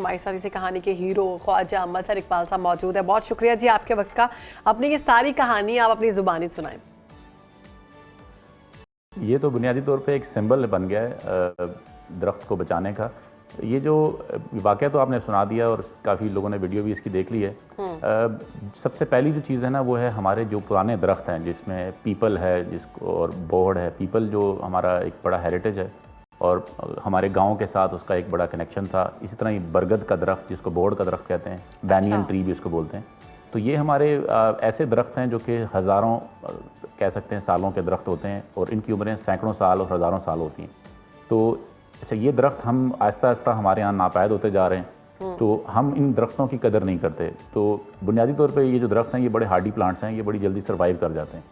हमारे साथ इसी कहानी के हीरो ख्वाजा मजहर इकबाल साहब मौजूद है। बहुत शुक्रिया जी आपके वक्त का। अपनी ये सारी कहानी आप अपनी ज़ुबानी सुनाएं। ये तो बुनियादी तौर पे एक सिंबल बन गया है दरख्त को बचाने का। ये जो वाक़या तो आपने सुना दिया और काफ़ी लोगों ने वीडियो भी इसकी देख ली है। सबसे पहली जो चीज़ है ना वो है हमारे जो पुराने दरख्त हैं जिसमें पीपल है जिसको और बोहड़ है। पीपल जो हमारा एक बड़ा हेरिटेज है और हमारे गांव के साथ उसका एक बड़ा कनेक्शन था। इसी तरह ही बरगद का दरख्त जिसको बोहड़ का दरख्त कहते हैं, बैनियन ट्री भी उसको बोलते हैं। तो ये हमारे ऐसे दरख्त हैं जो कि हज़ारों कह सकते हैं सालों के दरख्त होते हैं और इनकी उम्रें सैकड़ों साल और हज़ारों साल होती हैं। तो अच्छा, ये दरख्त हम आहिस्ता आहिस्ता हमारे यहाँ नापायद होते जा रहे हैं, तो हम इन दरख्तों की कदर नहीं करते। तो बुनियादी तौर पे ये जो दरख्त हैं ये बड़े हार्डी प्लांट्स हैं, ये बड़ी जल्दी सर्वाइव कर जाते हैं।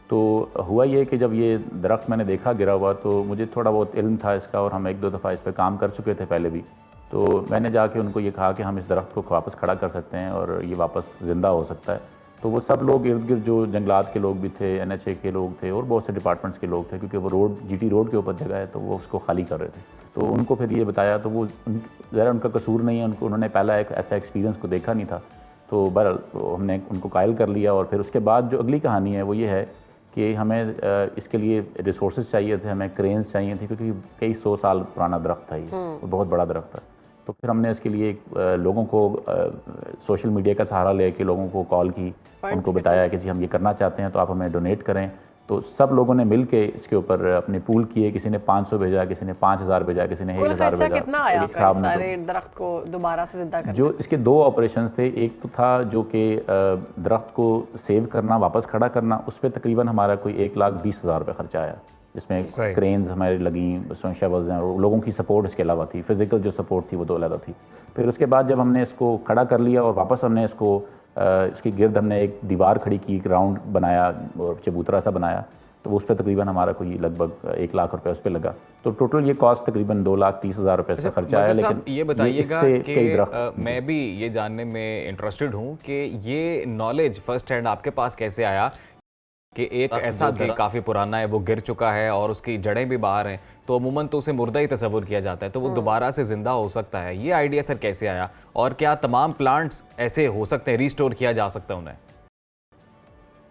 तो हुआ ये कि जब ये दरख्त मैंने देखा गिरा हुआ तो मुझे थोड़ा बहुत इल्म था इसका और हम एक दो दफ़ा इस पर काम कर चुके थे पहले भी। तो मैंने जाके उनको ये कहा कि हम इस दरख्त को वापस खड़ा कर सकते हैं और ये वापस ज़िंदा हो सकता है। तो वो सब लोग इर्द गिर्द जो जंगलात के लोग भी थे, NHA के लोग थे और बहुत से डिपार्टमेंट्स के लोग थे, क्योंकि वो रोड GT रोड के ऊपर जगह है तो वो उसको खाली कर रहे थे। तो उनको फिर ये बताया तो वो ज़रा उनका कसूर नहीं है, उन्होंने पहला एक ऐसा एक्सपीरियंस को देखा नहीं था। तो बहरहाल तो हमने उनको कायल कर लिया और फिर उसके बाद जो अगली कहानी है वो ये है कि हमें इसके लिए रिसोर्सेज चाहिए थे, हमें क्रेन्स चाहिए थे, क्योंकि कई 100 साल पुराना दरख्त था ये, बहुत बड़ा दरख्त था। तो फिर हमने इसके लिए लोगों को सोशल मीडिया का सहारा लेके लोगों को कॉल की, उनको बताया कि जी हम ये करना चाहते हैं तो आप हमें डोनेट करें। तो सब लोगों ने मिल के इसके ऊपर अपने पूल किए, किसी ने 500 भेजा, किसी ने 5000 भेजा, किसी ने 1000 भेजा। कितना आया सारे दरख्त को दोबारा से जिंदा करने? जो इसके 2 ऑपरेशन थे, एक तो था जो कि दरख्त को सेव करना, वापस खड़ा करना, उस पर तकरीबन हमारा कोई 1,20,000 रुपये खर्चा आया, जिसमें क्रेन्स हमारी लगी, उसमें शवल्स हैं और लोगों की सपोर्ट इसके अलावा थी, फिजिकल जो सपोर्ट थी वो तो अलग थी। फिर उसके बाद जब हमने इसको खड़ा कर लिया और वापस हमने इसको इसके गिर्द हमने एक दीवार खड़ी की, एक राउंड बनाया और चबूतरा सा बनाया, तो उस पर तकरीबन हमारा कोई लगभग 1 लाख रुपए उस पर लगा। तो टोटल ये कॉस्ट तकरीबन 2,30,000 रुपये से खर्चा आया। लेकिन ये बताइएगा कि मैं भी ये जानने में इंटरेस्टेड हूँ कि ये नॉलेज फर्स्ट हैंड आपके पास कैसे आया कि एक ऐसा काफ़ी पुराना है, वो गिर चुका है और उसकी जड़ें भी बाहर हैं, तो अमूमन तो उसे मुर्दा ही तस्वुर किया जाता है, तो वो दोबारा से ज़िंदा हो सकता है। ये आइडिया सर कैसे आया और क्या तमाम प्लांट्स ऐसे हो सकते हैं, रीस्टोर किया जा सकता है उन्हें?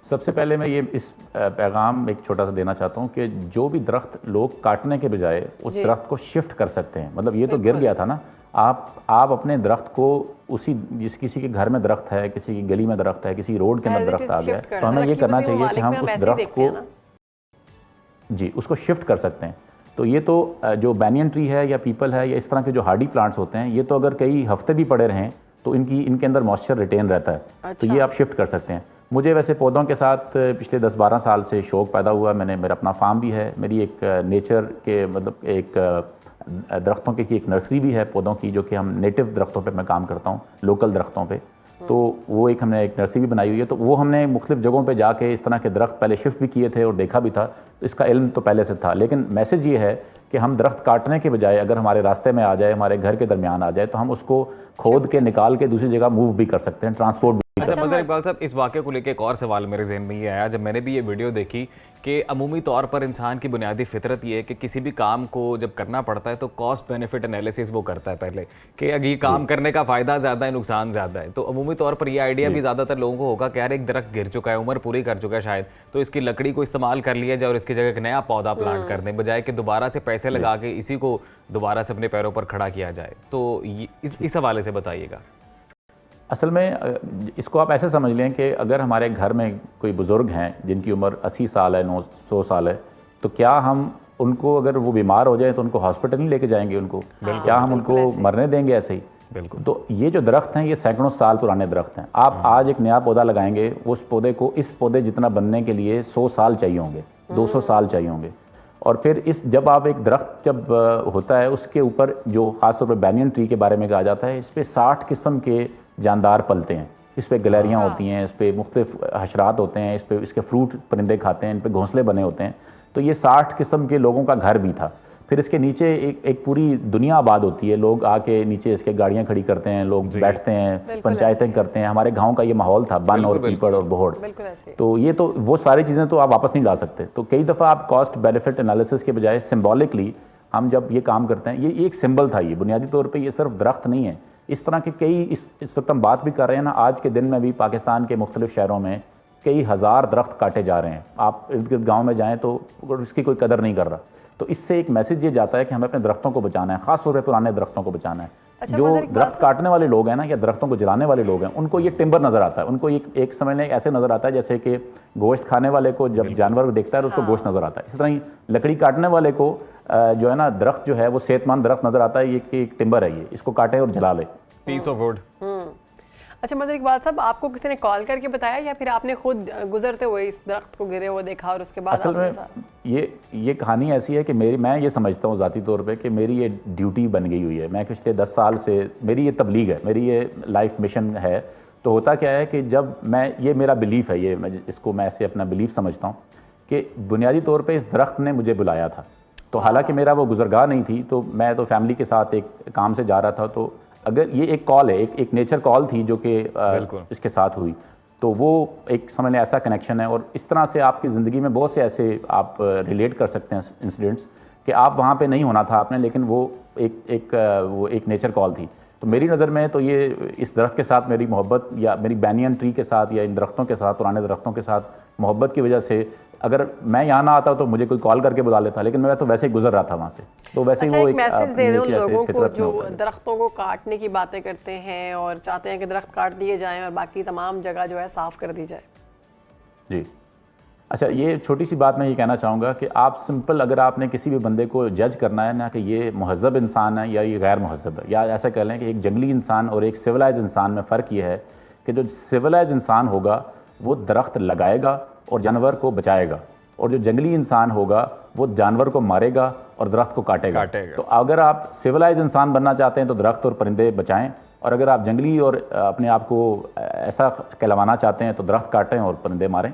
सबसे पहले मैं ये इस पैगाम एक छोटा सा देना चाहता हूँ कि जो भी दरख्त लोग काटने के बजाय उस दरख्त को शिफ्ट कर सकते हैं। मतलब ये तो गिर गया था ना, आप अपने दरख्त को उसी किसी के घर में दरख्त है, किसी की गली में दरख्त है, किसी रोड के अंदर दरख्त आ गया, तो हमें ये करना चाहिए कि हम उस दरख्त को जी उसको शिफ्ट कर सकते हैं। तो ये तो जो बैनियन ट्री है या पीपल है या इस तरह के जो हार्डी प्लांट्स होते हैं, ये तो अगर कई हफ्ते भी पड़े रहें तो इनके अंदर मॉइस्चर रिटेन रहता है। तो ये आप शिफ्ट कर सकते हैं। मुझे वैसे पौधों के साथ पिछले 10-12 साल से शौक़ पैदा हुआ। मेरा अपना फार्म भी है, मेरी एक नेचर के मतलब एक दरख्तों की एक नर्सरी भी है पौधों की, जो कि हम नेटिव दरख्तों पे मैं काम करता हूँ, लोकल दरख्तों पे। तो वो हमने एक नर्सरी भी बनाई हुई है। तो वो हमने मुख्तलिफ जगहों पे जाके इस तरह के दरख्त पहले शिफ्ट भी किए थे और देखा भी था, तो इसका इल्म तो पहले से था। लेकिन मैसेज ये है कि हम दरख्त काटने के बजाय अगर हमारे रास्ते में आ जाए, हमारे घर के दरमियान आ जाए, तो हम उसको खोद के निकाल के दूसरी जगह मूव भी कर सकते हैं, ट्रांसपोर्ट भी। अच्छा मजहर इकबाल साहब, इस वाक़े को लेकर एक और सवाल मेरे जहन में ये आया जब मैंने भी ये वीडियो देखी कि अमूमी तौर पर इंसान की बुनियादी फितरत ये है कि किसी भी काम को जब करना पड़ता है तो कॉस्ट बेनिफिट एनालिसिस वो करता है पहले कि अगर ये काम करने का फ़ायदा ज़्यादा है, नुकसान ज़्यादा है। तो अमूमी तौर पर ये आइडिया भी ज़्यादातर लोगों को होगा कि यार एक दरख्त गिर चुका है, उम्र पूरी कर चुका है शायद, तो इसकी लकड़ी को इस्तेमाल कर लिया जाए और इसकी जगह एक नया पौधा प्लांट कर दें, बजाय कि दोबारा से पैसे लगा के इसी को दोबारा से अपने पैरों पर खड़ा किया जाए। तो इस हवाले से बताइएगा। असल में इसको आप ऐसे समझ लें कि अगर हमारे घर में कोई बुज़ुर्ग हैं जिनकी उम्र 80 साल है, 900 साल है, तो क्या हम उनको अगर वो बीमार हो जाए तो उनको हॉस्पिटल नहीं लेके जाएंगे उनको? क्या हम उनको मरने देंगे ऐसे ही? बिल्कुल। तो ये जो दरख्त हैं ये सैकड़ों साल पुराने दरख्त हैं। आप आज एक नया पौधा लगाएंगे, उस पौधे को इस पौधे जितना बनने के लिए 100 साल चाहिए होंगे, 200 साल चाहिए होंगे। और फिर जब आप एक दरख्त जब होता है उसके ऊपर जो ख़ासतौर पर बैनियन ट्री के बारे में कहा जाता है, इस पर 60 किस्म के जानदार पलते हैं, इस पर गलेरियाँ होती हैं, इस पर मुख्तलिफ हशरात होते हैं, इस पर इसके फ्रूट परिंदे खाते हैं, इन पर घोंसले बने होते हैं। तो ये 60 किस्म के लोगों का घर भी था। फिर इसके नीचे एक पूरी दुनिया आबाद होती है, लोग आके नीचे इसके गाड़ियाँ खड़ी करते हैं, लोग बैठते हैं, पंचायतें करते हैं। हमारे गांव का ये माहौल था, बन और पीपल और बोहड़। तो ये तो वो सारी चीज़ें तो आप वापस नहीं ला सकते। तो कई दफ़ा आप कॉस्ट बेनिफिट एनालिसिस के बजाय सिम्बॉलिकली हम जब ये काम करते हैं, ये एक सिंबल था। ये बुनियादी तौर पे ये सिर्फ दरख्त नहीं है, इस तरह के कई इस वक्त हम बात भी कर रहे हैं ना, आज के दिन में भी पाकिस्तान के मुख्तलिफ शहरों में कई हज़ार दरख्त काटे जा रहे हैं। आप इर्द गिर्द गाँव में जाएँ तो इसकी कोई कदर नहीं कर रहा। तो इससे एक मैसेज ये जाता है कि हमें अपने दरख्तों को बचाना है, ख़ास तौर पर पुराने दरख्तों को बचाना है। अच्छा, जो मज़र इकबाल दरख्त काटने वाले लोग हैं ना, या दरख्तों को जलाने वाले लोग हैं, उनको ये टिम्बर नज़र आता है। उनको एक समझ लें ऐसे नज़र आता है जैसे कि गोश्त खाने वाले को जब जानवर को देखता है तो उसको गोश्त नज़र आता है। इस तरह ही लकड़ी काटने वाले को जो है ना, दरख्त जो है वो सेहतमंद दरख्त नज़र आता है, ये कि एक टिम्बर है, ये इसको काटे और जला ले। Piece of wood. अच्छा मज़र इकबाल साहब, आपको किसी ने कॉल करके बताया या फिर आपने खुद गुजरते हुए इस दरख्त को गिरे हुए देखा और उसके बाद असल में ये कहानी ऐसी है कि मैं ये समझता हूँ ज़ाती तौर पे कि मेरी ये ड्यूटी बन गई हुई है। मैं पिछले 10 साल से मेरी ये तबलीग है, मेरी ये लाइफ मिशन है। तो होता क्या है कि जब ये मेरा बिलीफ है, इसको मैं ऐसे अपना बिलीफ समझता हूँ कि बुनियादी तौर पर इस दरख्त ने मुझे बुलाया था। तो हालांकि मेरा वो गुजरगाह नहीं थी, तो मैं तो फैमिली के साथ एक काम से जा रहा था। तो अगर ये एक कॉल है, एक नेचर कॉल थी जो कि इसके साथ हुई, तो वो एक समझ लें ऐसा कनेक्शन है। और इस तरह से आपकी ज़िंदगी में बहुत से ऐसे आप रिलेट कर सकते हैं इंसिडेंट्स कि आप वहाँ पे नहीं होना था आपने, लेकिन वो एक नेचर कॉल थी। तो मेरी नज़र में तो ये इस दरख्त के साथ मेरी मोहब्बत, या मेरी बैनियन ट्री के साथ, या इन दरख्तों के साथ, पुराने दरख्तों के साथ मोहब्बत की वजह से, अगर मैं यहाँ ना आता तो मुझे कोई कॉल करके बुला लेता, लेकिन मैं तो वैसे ही गुजर रहा था वहाँ से। तो वैसे ही वो एक मैसेज दे दें उन लोगों को जो होता है। दरख्तों को काटने की बातें करते हैं और चाहते हैं कि दरख्त काट दिए जाएं और बाकी तमाम जगह जो है साफ़ कर दी जाए। जी, अच्छा, ये छोटी सी बात मैं ये कहना चाहूँगा कि आप सिंपल, अगर आपने किसी भी बंदे को जज करना है ना कि ये महज़ब इंसान है या ये गैर महज़ब है, या ऐसा कह लें कि एक जंगली इंसान और एक सिविलाइज इंसान में फ़र्क ये है कि जो सिविलाइज इंसान होगा वो दरख्त लगाएगा और जानवर को बचाएगा, और जो जंगली इंसान होगा वो जानवर को मारेगा और दरख्त को काटेगा। तो अगर आप सिविलाइज इंसान बनना चाहते हैं तो दरख्त और परिंदे बचाएं, और अगर आप जंगली और अपने आप को ऐसा कहलवाना चाहते हैं तो दरख्त काटें और परिंदे मारें।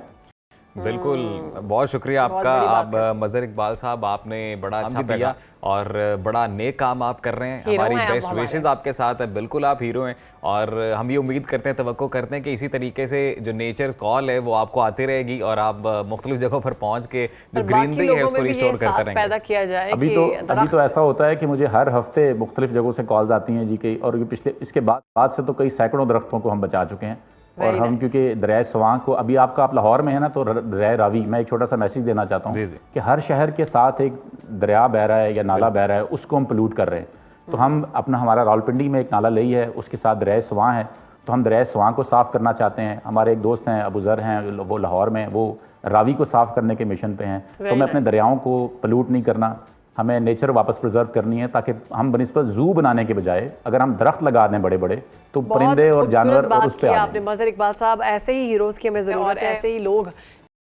बिल्कुल, बहुत शुक्रिया आपका। आप मज़र इकबाल साहब, आपने बड़ा अच्छा दिया और बड़ा नेक काम आप कर रहे हैं। हमारी बेस्ट विशेस आपके साथ है। बिल्कुल आप हीरो हैं, और हम ये उम्मीद करते हैं, तवक्को करते हैं कि इसी तरीके से जो नेचर कॉल है वो आपको आती रहेगी और आप मुख्तलिफ जगहों पर पहुंच के जो ग्रीनरी है उसको रिस्टोर करते रहेंगे। पैदा किया जाए। अभी तो ऐसा होता है कि मुझे हर हफ्ते मुख्तलिफ जगहों से कॉल्स आती हैं जी के, और इसके बाद से तो कई सैकड़ों दरख्तों को हम बचा चुके हैं। और हम क्योंकि दरिया स्वां को, अभी आप लाहौर में है ना, तो दरिया रावी, मैं एक छोटा सा मैसेज देना चाहता हूँ कि हर शहर के साथ एक दरिया बह रहा है या नाला बह रहा है, उसको हम पोल्यूट कर रहे हैं। तो हम हमारा रावलपिंडी में एक नाला लई है, उसके साथ दरिया स्वां है, तो हम दरिया स्वां को साफ़ करना चाहते हैं। हमारे एक दोस्त हैं अबू ज़र हैं, वो लाहौर में, वो रावी को साफ़ करने के मिशन पे हैं। तो हमें अपने दरियाओं को पोल्यूट नहीं करना, हमें नेचर वापस प्रिजर्व करनी है, ताकि हम बनिस्बत जू बनाने के बजाय अगर हम दरख्त लगा दें बड़े बड़े, तो परिंदे और जानवर और उस पे आपने मज़र इकबाल साहब, ऐसे ही हीरोज़ की हमें ज़रूरत है, ऐसे ही लोग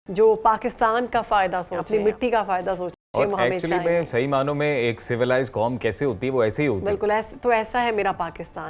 जो पाकिस्तान का फ़ायदा सोचें, अपनी मिट्टी का फ़ायदा सोचें। और एक्चुअली में सही मानों में एक सिविलाइज्ड कौम कैसे होती है वो ऐसे ही होती है। बिल्कुल, तो ऐसा है मेरा पाकिस्तान।